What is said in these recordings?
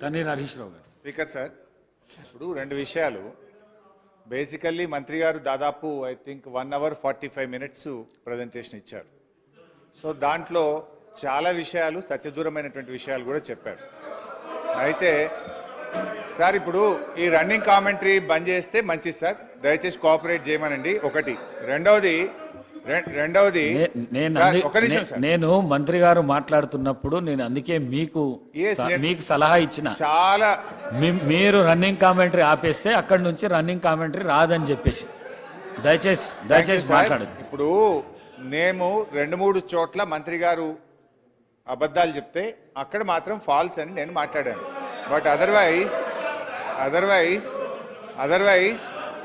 తన్నీర్ హరీష్ రావు గారు. Speaker sir, ఇప్పుడు రెండు విషయాలు. బేసికల్లీ మంత్రి గారు దాదాపు I think 1 hour 45 minutes presentation ఇచ్చారు. సో దాంట్లో చాలా విషయాలు సత్యదూరమైనటువంటి విషయాలు కూడా చెప్పారు. అయితే సార్ ఇప్పుడు ఈ రన్నింగ్ కామెంటరీ బంద్ చేస్తే మంచిది సార్, దయచేసి కోఆపరేట్ చేయమనండి. ఒకటి. రెండవది ఒక నిమిషం సార్, నేను మంత్రి గారు మాట్లాడుతున్నప్పుడు నేను అందుకే మీకు సలహా ఇచ్చిన, చాలా మీరు రన్నింగ్ కామెంటరీ ఆపేస్తే అక్కడి నుంచి రన్నింగ్ కామెంటరీ రాదని చెప్పేసి దయచేసి మాట్లాడదు. ఇప్పుడు మేము 2-3 చోట్ల మంత్రి గారు అబద్ధాలు చెప్తే అక్కడ మాత్రం ఫాల్స్ అని నేను మాట్లాడాను. But otherwise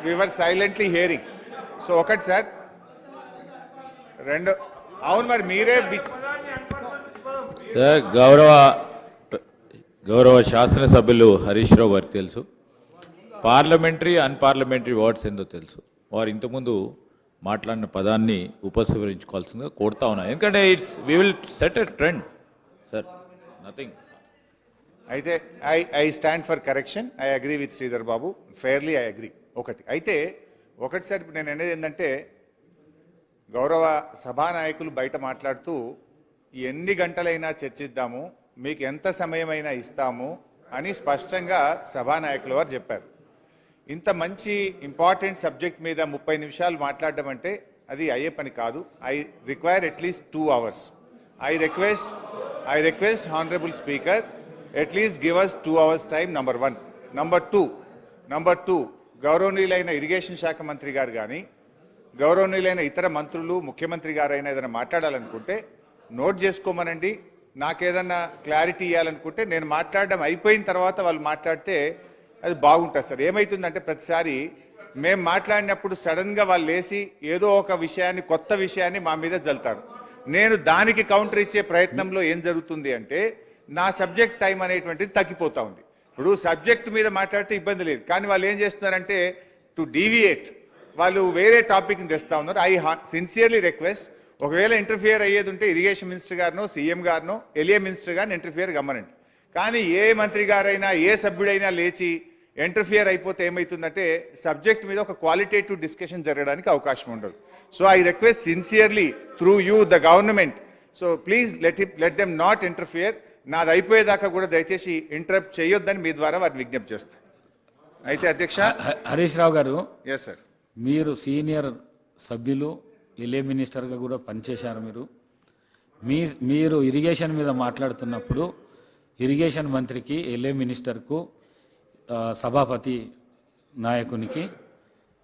we were silently hearing. So ఒకటి సార్, రెండు అవును మరి మీరే గౌరవ శాసనసభ్యులు హరీష్ రావు గారికి తెలుసు, పార్లమెంటరీ అన్పార్లమెంటరీ వర్డ్స్ ఏందో తెలుసు. వారు ఇంతకుముందు మాట్లాడిన పదాన్ని ఉపసంహరించుకోవాల్సిందిగా కోరుతా ఉన్నా. ఎందుకంటే we will set a trend sir, nothing. అయితే I stand for correction. I agree with Sridhar Babu, fairly I agree. ఒకటి సార్, ఇప్పుడు నేను అనేది ఏంటంటే గౌరవ సభానాయకులు బయట మాట్లాడుతూ ఎన్ని గంటలైనా చర్చిద్దాము, మీకు ఎంత సమయమైనా ఇస్తాము అని స్పష్టంగా సభానాయకుల వారు చెప్పారు. ఇంత మంచి ఇంపార్టెంట్ సబ్జెక్ట్ మీద 30 నిమిషాలు మాట్లాడడం అంటే అది అయ్యే పని కాదు. I require at least 2 hours. I request honourable speaker, at least give us 2 hours time. Number 1. Number two, గౌరవనీయులైన ఇరిగేషన్ శాఖ మంత్రి గారు కానీ గౌరవనీయులైన ఇతర మంత్రులు, ముఖ్యమంత్రి గారైనా ఏదైనా మాట్లాడాలనుకుంటే నోట్ చేసుకోమనండి. నాకేదన్నా క్లారిటీ ఇవ్వాలనుకుంటే నేను మాట్లాడడం అయిపోయిన తర్వాత వాళ్ళు మాట్లాడితే అది బాగుంటుంది సార్. ఏమవుతుందంటే ప్రతిసారి మేము మాట్లాడినప్పుడు సడన్గా వాళ్ళు లేచి ఏదో ఒక విషయాన్ని, కొత్త విషయాన్ని మా మీద జల్తారు. నేను దానికి కౌంటర్ ఇచ్చే ప్రయత్నంలో ఏం జరుగుతుంది అంటే నా సబ్జెక్ట్ టైం అనేటువంటిది తగ్గిపోతూ ఉంది. ఇప్పుడు సబ్జెక్ట్ మీద మాట్లాడితే ఇబ్బంది లేదు, కానీ వాళ్ళు ఏం చేస్తున్నారంటే టు డీవియేట్, వాళ్ళు వేరే టాపిక్ని తెస్తూ ఉన్నారు. ఐ సిన్సియర్లీ రిక్వెస్ట్, ఒకవేళ ఇంటర్ఫియర్ అయ్యేది ఉంటే ఇరిగేషన్ మినిస్టర్ గారినో, సీఎం గారినో, ఎలియే మినిస్టర్ గారిని ఇంటర్ఫియర్ గమ్మనండి. కానీ ఏ మంత్రి గారైనా, ఏ సభ్యుడైనా లేచి ఇంటర్ఫియర్ అయిపోతే ఏమవుతుందంటే సబ్జెక్ట్ మీద ఒక క్వాలిటేటివ్ డిస్కషన్ జరగడానికి అవకాశం ఉండదు. So I request sincerely through you the government, so please let them not interfere. నాది అయిపోయేదాకా కూడా దయచేసి ఇంటరప్ట్ చేయొద్దని మీ ద్వారా వారిని విజ్ఞప్తి చేస్తాను. అయితే అధ్యక్ష, హరీష్ రావు గారు, ఎస్ సార్, మీరు సీనియర్ సభ్యులు, ఎల్ఏ మినిస్టర్గా కూడా పనిచేశారు. మీరు ఇరిగేషన్ మీద మాట్లాడుతున్నప్పుడు ఇరిగేషన్ మంత్రికి, ఎల్ఏ మినిస్టర్కు, సభాపతి నాయకునికి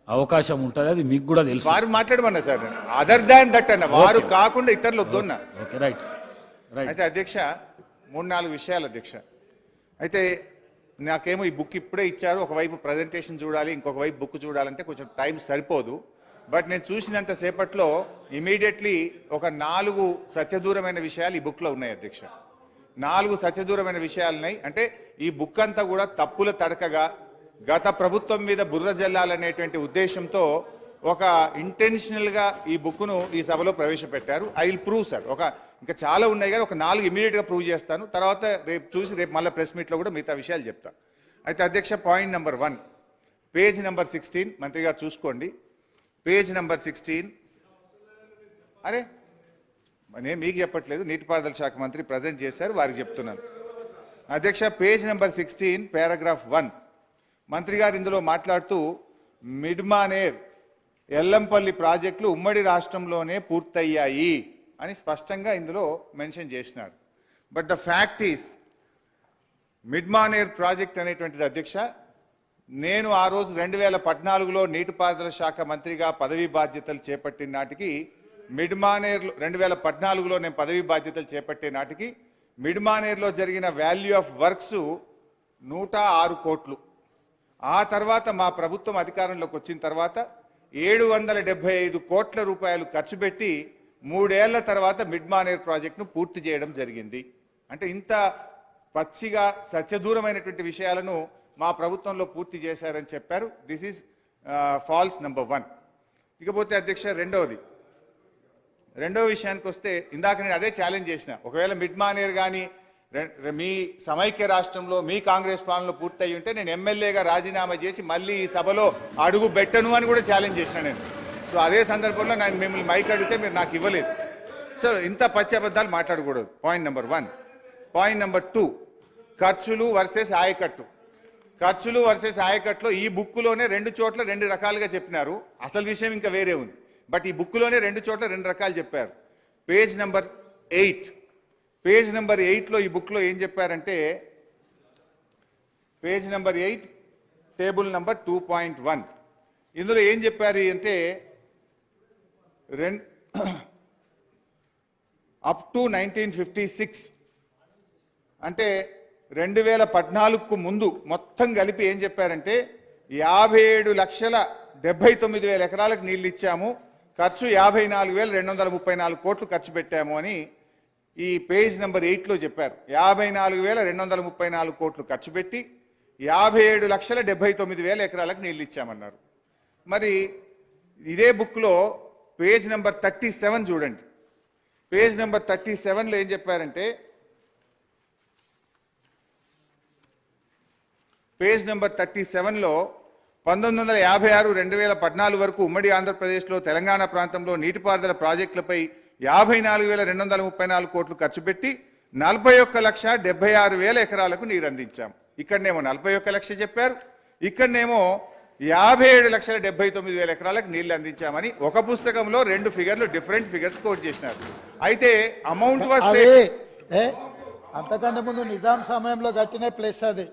అవకాశం ఉంటుంది, అది మీకు కూడా తెలుసు. వారు మాట్లాడమన్నా సార్, అదర్ దాన్ దట్ అన్న, వారు కాకుండా ఇతరులు వద్దన్నా. Okay, right. అయితే అధ్యక్ష 3-4 విషయాలు అధ్యక్ష. అయితే నాకేమో ఈ బుక్ ఇప్పుడే ఇచ్చారు, ఒకవైపు ప్రజెంటేషన్ చూడాలి, ఇంకొక వైపు బుక్ చూడాలంటే కొంచెం టైం సరిపోదు. బట్ నేను చూసినంత సేపట్లో ఇమీడియట్లీ ఒక 4 సత్యదూరమైన విషయాలు ఈ బుక్లో ఉన్నాయి అధ్యక్ష. 4 సత్యదూరమైన విషయాలు ఉన్నాయి. అంటే ఈ బుక్ అంతా కూడా తప్పుల తడకగా గత ప్రభుత్వం మీద బురద జల్లాలనేటువంటి ఉద్దేశంతో ఒక ఇంటెన్షనల్గా ఈ బుక్ను ఈ సభలో ప్రవేశపెట్టారు. I will prove sir. ఇంకా చాలా ఉన్నాయి కానీ ఒక 4 ఇమీడియట్గా ప్రూవ్ చేస్తాను. తర్వాత రేపు మళ్ళీ ప్రెస్ మీట్లో కూడా మిగతా విషయాలు చెప్తాను. అయితే అధ్యక్ష, పాయింట్ నెంబర్ 1, పేజ్ నెంబర్ 16 మంత్రి గారు చూసుకోండి. Page number 16. అరే నేను మీకు చెప్పట్లేదు, నీటిపారుదల శాఖ మంత్రి ప్రజెంట్ చేశారు, వారికి చెప్తున్నాను. అధ్యక్ష, పేజ్ నెంబర్ 16 పారాగ్రాఫ్ 1, మంత్రి గారు ఇందులో మాట్లాడుతూ మిడ్మానేర్, ఎల్లంపల్లి ప్రాజెక్టులు ఉమ్మడి రాష్ట్రంలోనే పూర్తయ్యాయి అని స్పష్టంగా ఇందులో మెన్షన్ చేసినారు. But the fact is Mid Manair project అనేటువంటిది అధ్యక్ష, నేను ఆ రోజు 2014లో నీటిపారుదల శాఖ మంత్రిగా పదవీ బాధ్యతలు చేపట్టిన నాటికి మిడ్మానేర్లో 2014లో నేను పదవీ బాధ్యతలు చేపట్టే నాటికి మిడ్మానేర్లో జరిగిన వాల్యూ ఆఫ్ వర్క్స్ 106 కోట్లు. ఆ తర్వాత మా ప్రభుత్వం అధికారంలోకి వచ్చిన తర్వాత 775 కోట్ల రూపాయలు ఖర్చు పెట్టి 3 ఏళ్ల తర్వాత మిడ్మానేర్ ప్రాజెక్టును పూర్తి చేయడం జరిగింది. అంటే ఇంత పచ్చిగా సత్యదూరమైనటువంటి విషయాలను మా ప్రభుత్వంలో పూర్తి చేశారని చెప్పారు. This is false number 1. ఇకపోతే అధ్యక్ష, రెండవ విషయానికి వస్తే ఇందాక నేను అదే ఛాలెంజ్ చేసిన, ఒకవేళ మిడ్మానేర్ కానీ మీ సమైక్య రాష్ట్రంలో మీ కాంగ్రెస్ పాలనలో పూర్తయి ఉంటే నేను ఎమ్మెల్యేగా రాజీనామా చేసి మళ్ళీ ఈ సభలో అడుగు పెట్టను అని కూడా ఛాలెంజ్ చేసిన నేను. సో అదే సందర్భంలో నేను మిమ్మల్ని మైక్ అడిగితే మీరు నాకు ఇవ్వలేదు. సో ఇంత పచ్చి అబద్ధాలు మాట్లాడకూడదు. Point number 1. పాయింట్ నెంబర్ 2, ఖర్చులు వర్సెస్ ఆయకట్టు. ఖర్చులు వర్సెస్ ఆయకట్టులో ఈ బుక్కులోనే 2 చోట్ల 2 రకాలుగా చెప్పినారు. అసలు విషయం ఇంకా వేరే ఉంది. బట్ ఈ బుక్కులోనే 2 చోట్ల 2 రకాలు చెప్పారు. పేజ్ నెంబర్ 8లో ఈ బుక్లో ఏం చెప్పారంటే, పేజ్ నెంబర్ 8 టేబుల్ నెంబర్ 2.1 ఇందులో ఏం చెప్పారు అంటే అప్ టు 1956 అంటే 2014కు ముందు మొత్తం కలిపి ఏం చెప్పారంటే 57,79,000 ఎకరాలకు నీళ్ళు ఇచ్చాము, ఖర్చు 54,234 కోట్లు ఖర్చు పెట్టాము అని ఈ పేజ్ నెంబర్ 8లో చెప్పారు. 54,234 కోట్లు ఖర్చు పెట్టి 57,79,000 ఎకరాలకు నీళ్ళు ఇచ్చామన్నారు. మరి ఇదే బుక్లో పేజ్ నెంబర్ 37 చూడండి. పేజ్ నెంబర్ 37లో ఏం చెప్పారంటే, పేజ్ నెంబర్ 37లో 1956-2014 వరకు ఉమ్మడి ఆంధ్రప్రదేశ్లో తెలంగాణ ప్రాంతంలో నీటిపారుదల ప్రాజెక్టులపై 54,234 కోట్లు ఖర్చు పెట్టి 41,76,000 ఎకరాలకు నీరు అందించాం. ఇక్కడనేమో 41 లక్ష చెప్పారు, ఇక్కడనేమో 57,79,000 ఎకరాలకు నీళ్లు అందించామని ఒక పుస్తకంలో 2 ఫిగర్లు డిఫరెంట్ ఫిగర్స్ కోట్ చేసినారు. అయితే అమౌంట్ అంతకంటే ముందు నిజాం సమయంలో కట్టిన ప్లేస్ అది.